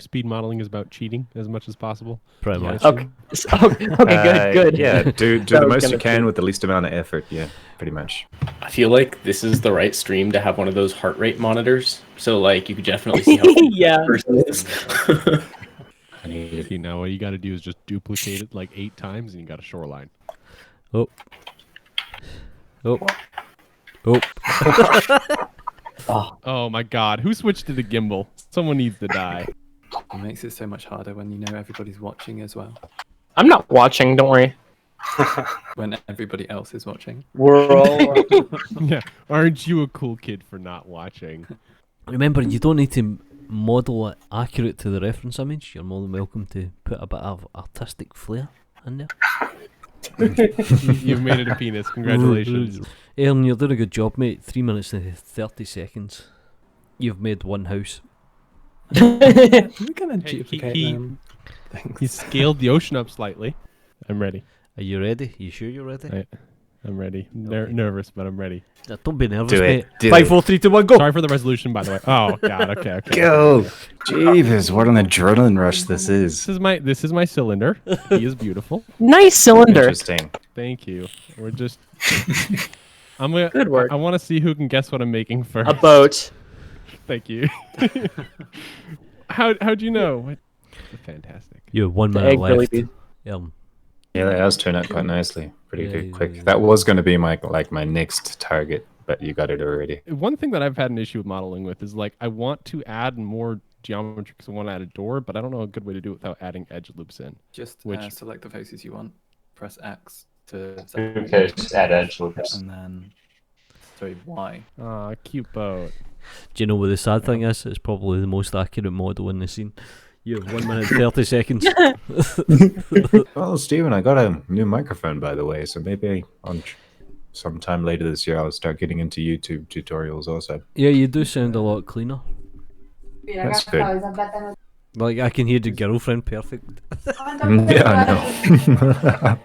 speed modeling is about cheating as much as possible. Pretty much. Okay. Okay. Good. Yeah, do That the was most you gonna can be- with the least amount of effort. Yeah, pretty much. I feel like this is the right stream to have one of those heart rate monitors. So like you could definitely see how Yeah. the person is. I need it. See, now what you got to do is just duplicate it like 8 times, and you got a shoreline. Oh. Oh. Oh. Oh my God! Who switched to the gimbal? Someone needs to die. It makes it so much harder when you know everybody's watching as well. I'm not watching. Don't worry. When everybody else is watching. We're all. Yeah, aren't you a cool kid for not watching? Remember, you don't need to model it accurate to the reference image. You're more than welcome to put a bit of artistic flair in there. You've made it a penis. Congratulations. Aaron, you're doing a good job, mate. 3 minutes and 30 seconds. You've made one house. We're gonna Hey, duplicate he- them. Thanks. He scaled the ocean up slightly. I'm ready. Are you ready? You sure you're ready? I'm ready. Okay. Nervous, but I'm ready. Don't be nervous, Do it. mate. Do 5, it. 4, 3, 2, 1, go! Sorry for the resolution, by the way. Oh God. Okay. Go! Jeebus, what an adrenaline rush this is. This is my cylinder. He is beautiful. Nice cylinder. Interesting. Thank you. We're just. I'm gonna. Good work. I want to see who can guess what I'm making first. A boat. Thank you. How'd you know? What? Fantastic. You have 1 The minute egg really left. be. Yeah, that does turn out quite nicely. Pretty Yeah, good, yeah, quick. yeah. That was going to be my next target, but you got it already. One thing that I've had an issue with modeling with is like I want to add more geometry because I want to add a door, but I don't know a good way to do it without adding edge loops in. Just Which- select the faces you want. Press X to Okay, just add edge loops. and then sorry, Y. Ah, cute boat. Do you know what the sad thing is? It's probably the most accurate model in the scene. You have 1 minute 30 seconds. Oh, Stephen, I got a new microphone, by the way, so maybe sometime later this year I'll start getting into YouTube tutorials also. Yeah, you do sound a lot cleaner. That's good. Like, I can hear the girlfriend perfect. Yeah, I know.